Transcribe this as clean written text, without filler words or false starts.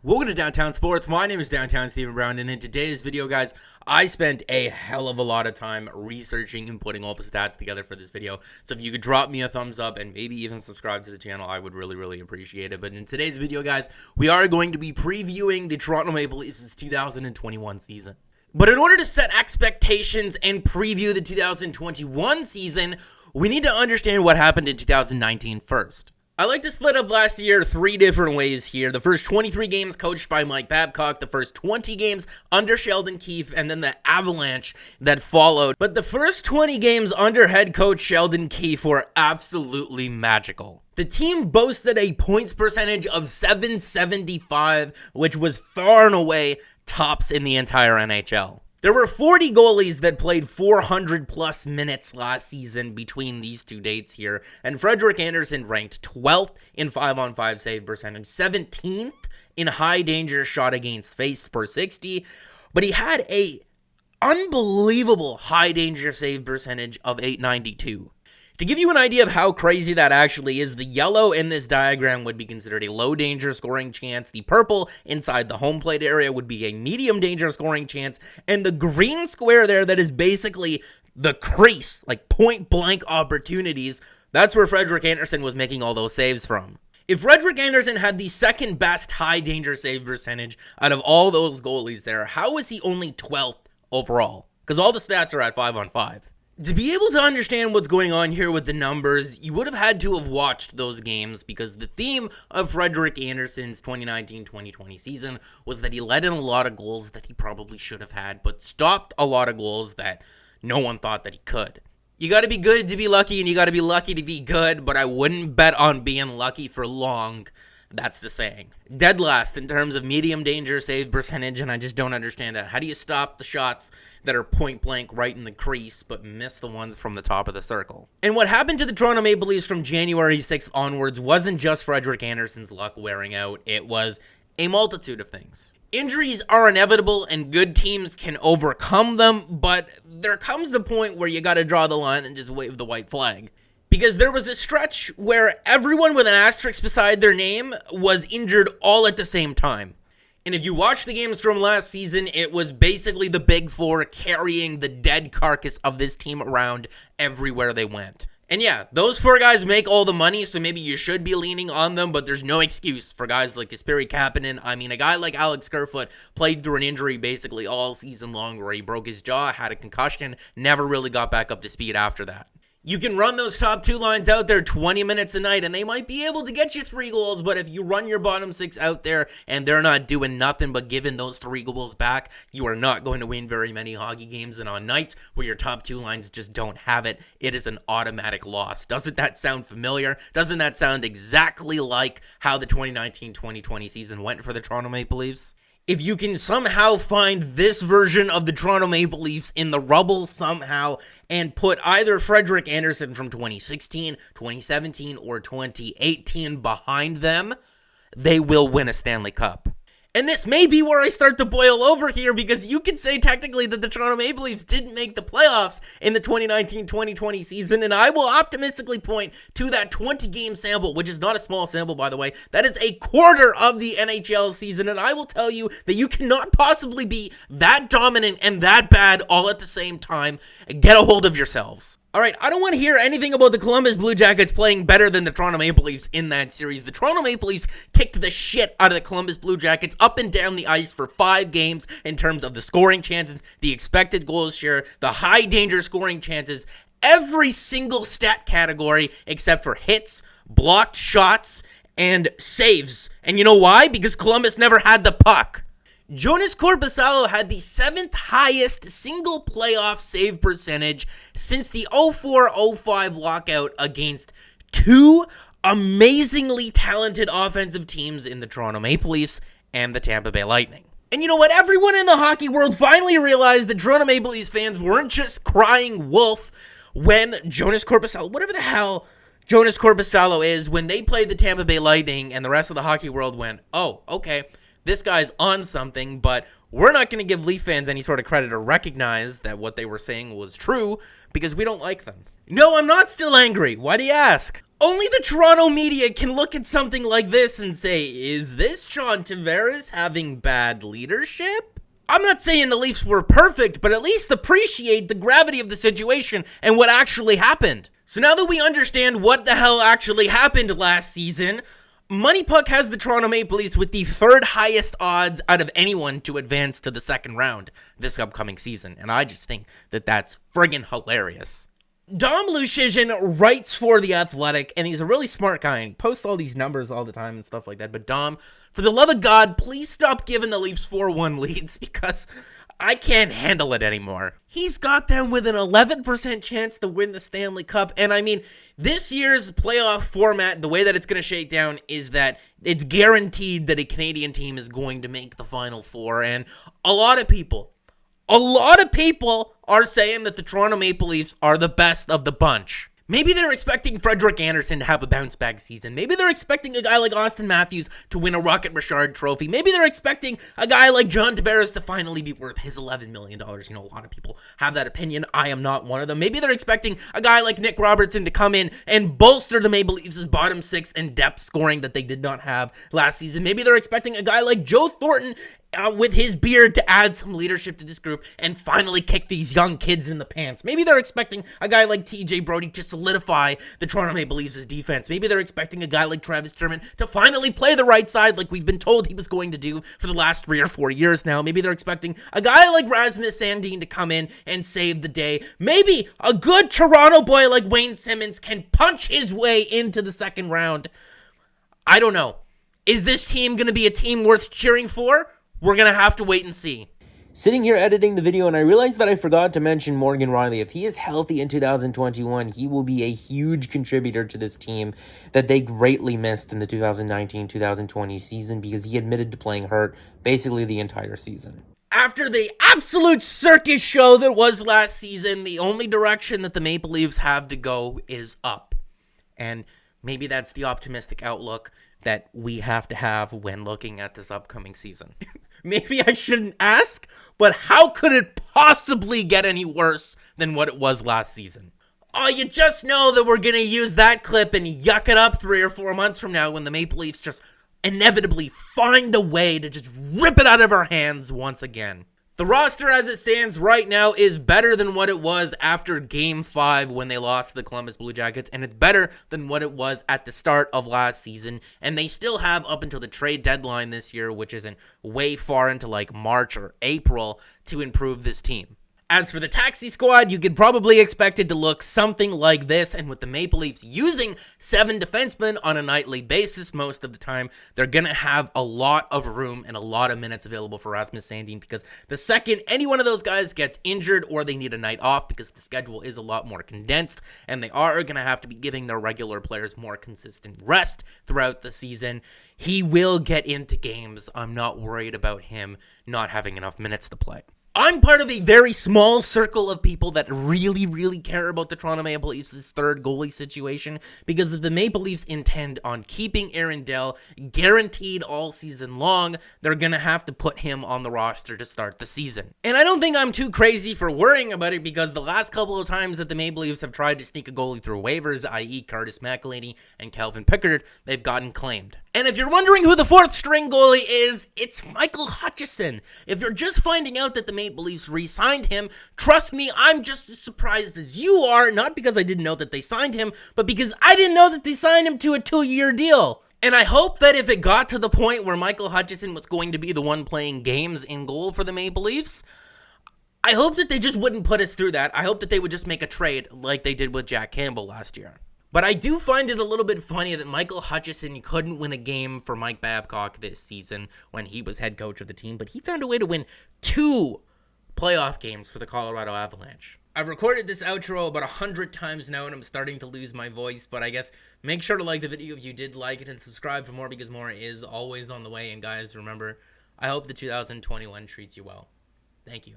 Welcome to Downtown Sports. My name is Downtown Stephen Brown, and in today's video, guys, I spent a hell of a lot of time researching and putting all the stats together for this video. So if you could drop me a thumbs up and maybe even subscribe to the channel, I would really appreciate it. But in today's video, guys, we are going to be previewing the Toronto Maple Leafs' 2021 season. But in order to set expectations and preview the 2021 season, we need to understand what happened in 2019 first. I like to split up last year 3 different ways here. The first 23 games coached by Mike Babcock, the first 20 games under Sheldon Keefe, and then the avalanche that followed. But the first 20 games under head coach Sheldon Keefe were absolutely magical. The team boasted a points percentage of .775, which was far and away tops in the entire NHL. There were 40 goalies that played 400 plus minutes last season between these two dates here, and Frederik Andersen ranked 12th in 5-on-5 save percentage, 17th in high danger shot against face per 60, but he had a unbelievable high danger save percentage of .892. To give you an idea of how crazy that actually is, the yellow in this diagram would be considered a low danger scoring chance. The purple inside the home plate area would be a medium danger scoring chance. And the green square there that is basically the crease, like point blank opportunities, that's where Frederik Andersen was making all those saves from. If Frederik Andersen had the second best high danger save percentage out of all those goalies there, how was he only 12th overall? Because all the stats are at 5-on-5. To be able to understand what's going on here with the numbers, you would have had to have watched those games, because the theme of Frederik Andersen's 2019-2020 season was that he let in a lot of goals that he probably should have had, but stopped a lot of goals that no one thought that he could. You got to be good to be lucky, and you got to be lucky to be good, but I wouldn't bet on being lucky for long. That's the saying. Dead last in terms of medium danger save percentage, and I just don't understand that. How do you stop the shots that are point blank right in the crease, but miss the ones from the top of the circle? And what happened to the Toronto Maple Leafs from January 6th onwards wasn't just Frederik Andersen's luck wearing out. It was a multitude of things. Injuries are inevitable, and good teams can overcome them, but there comes a point where you got to draw the line and just wave the white flag. Because there was a stretch where everyone with an asterisk beside their name was injured all at the same time. And if you watch the games from last season, it was basically the Big Four carrying the dead carcass of this team around everywhere they went. And yeah, those 4 guys make all the money, so maybe you should be leaning on them, but there's no excuse for guys like Kasperi Kapanen. I mean, a guy like Alex Kerfoot played through an injury basically all season long where he broke his jaw, had a concussion, never really got back up to speed after that. You can run those top 2 lines out there 20 minutes a night, and they might be able to get you 3 goals, but if you run your bottom 6 out there and they're not doing nothing but giving those 3 goals back, you are not going to win very many hockey games. And on nights where your top 2 lines just don't have it, it is an automatic loss. Doesn't that sound familiar? Doesn't that sound exactly like how the 2019-2020 season went for the Toronto Maple Leafs? If you can somehow find this version of the Toronto Maple Leafs in the rubble somehow and put either Frederik Andersen from 2016, 2017, or 2018 behind them, they will win a Stanley Cup. And this may be where I start to boil over here, because you could say technically that the Toronto Maple Leafs didn't make the playoffs in the 2019-2020 season, and I will optimistically point to that 20-game sample, which is not a small sample, by the way. That is a quarter of the NHL season, and I will tell you that you cannot possibly be that dominant and that bad all at the same time. Get a hold of yourselves. All right, I don't want to hear anything about the Columbus Blue Jackets playing better than the Toronto Maple Leafs in that series. The Toronto Maple Leafs kicked the shit out of the Columbus Blue Jackets up and down the ice for 5 games in terms of the scoring chances, the expected goals share, the high danger scoring chances, every single stat category except for hits, blocked shots, and saves. And you know why? Because Columbus never had the puck. Joonas Korpisalo had the 7th highest single playoff save percentage since the 04-05 lockout against 2 amazingly talented offensive teams in the Toronto Maple Leafs and the Tampa Bay Lightning. And you know what? Everyone in the hockey world finally realized that Toronto Maple Leafs fans weren't just crying wolf when Joonas Korpisalo, whatever the hell Joonas Korpisalo is, when they played the Tampa Bay Lightning, and the rest of the hockey world went, oh, okay, this guy's on something, but we're not going to give Leaf fans any sort of credit or recognize that what they were saying was true because we don't like them. No, I'm not still angry. Why do you ask? Only the Toronto media can look at something like this and say, is this John Tavares having bad leadership? I'm not saying the Leafs were perfect, but at least appreciate the gravity of the situation and what actually happened. So now that we understand what the hell actually happened last season, Money Puck has the Toronto Maple Leafs with the third highest odds out of anyone to advance to the second round this upcoming season. And I just think that that's friggin' hilarious. Dom Luszczyszyn writes for The Athletic, and he's a really smart guy, and he posts all these numbers all the time and stuff like that. But Dom, for the love of God, please stop giving the Leafs 4-1 leads, because I can't handle it anymore. He's got them with an 11% chance to win the Stanley Cup, and I mean, this year's playoff format, the way that it's going to shake down is that it's guaranteed that a Canadian team is going to make the Final Four, and a lot of people are saying that the Toronto Maple Leafs are the best of the bunch. Maybe they're expecting Frederik Andersen to have a bounce-back season. Maybe they're expecting a guy like Austin Matthews to win a Rocket Richard trophy. Maybe they're expecting a guy like John Tavares to finally be worth his $11 million. You know, a lot of people have that opinion. I am not one of them. Maybe they're expecting a guy like Nick Robertson to come in and bolster the Maple Leafs' bottom six and depth scoring that they did not have last season. Maybe they're expecting a guy like Joe Thornton with his beard to add some leadership to this group and finally kick these young kids in the pants. Maybe they're expecting a guy like TJ Brody to solidify the Toronto Maple Leafs' defense. Maybe they're expecting a guy like Travis Terman to finally play the right side like we've been told he was going to do for the last 3 or 4 years now. Maybe they're expecting a guy like Rasmus Sandin to come in and save the day. Maybe a good Toronto boy like Wayne Simmons can punch his way into the second round. I don't know. Is this team going to be a team worth cheering for? We're going to have to wait and see. Sitting here editing the video, and I realized that I forgot to mention Morgan Rielly. If he is healthy in 2021, he will be a huge contributor to this team that they greatly missed in the 2019-2020 season because he admitted to playing hurt basically the entire season. After the absolute circus show that was last season, the only direction that the Maple Leafs have to go is up. And maybe that's the optimistic outlook that we have to have when looking at this upcoming season. Maybe I shouldn't ask, but how could it possibly get any worse than what it was last season? Oh, you just know that we're going to use that clip and yuck it up 3 or 4 months from now when the Maple Leafs just inevitably find a way to just rip it out of our hands once again. The roster as it stands right now is better than what it was after Game 5 when they lost to the Columbus Blue Jackets, and it's better than what it was at the start of last season, and they still have up until the trade deadline this year, which isn't way far into like March or April, to improve this team. As for the taxi squad, you could probably expect it to look something like this, and with the Maple Leafs using 7 defensemen on a nightly basis most of the time, they're going to have a lot of room and a lot of minutes available for Rasmus Sandin, because the second any one of those guys gets injured or they need a night off, because the schedule is a lot more condensed, and they are going to have to be giving their regular players more consistent rest throughout the season, he will get into games. I'm not worried about him not having enough minutes to play. I'm part of a very small circle of people that really care about the Toronto Maple Leafs' third goalie situation, because if the Maple Leafs intend on keeping Aaron Dell guaranteed all season long, they're going to have to put him on the roster to start the season. And I don't think I'm too crazy for worrying about it, because the last couple of times that the Maple Leafs have tried to sneak a goalie through waivers, i.e. Curtis McElhinney and Calvin Pickard, they've gotten claimed. And if you're wondering who the 4th string goalie is, it's Michael Hutchison. If you're just finding out that the Maple Leafs re-signed him, trust me, I'm just as surprised as you are, not because I didn't know that they signed him, but because I didn't know that they signed him to a 2-year deal. And I hope that if it got to the point where Michael Hutchison was going to be the one playing games in goal for the Maple Leafs, I hope that they just wouldn't put us through that. I hope that they would just make a trade like they did with Jack Campbell last year. But I do find it a little bit funny that Michael Hutchison couldn't win a game for Mike Babcock this season when he was head coach of the team, but he found a way to win 2 playoff games for the Colorado Avalanche. I've recorded this outro about 100 times now and I'm starting to lose my voice, but I guess make sure to like the video if you did like it and subscribe for more, because more is always on the way. And guys, remember, I hope the 2021 treats you well. Thank you.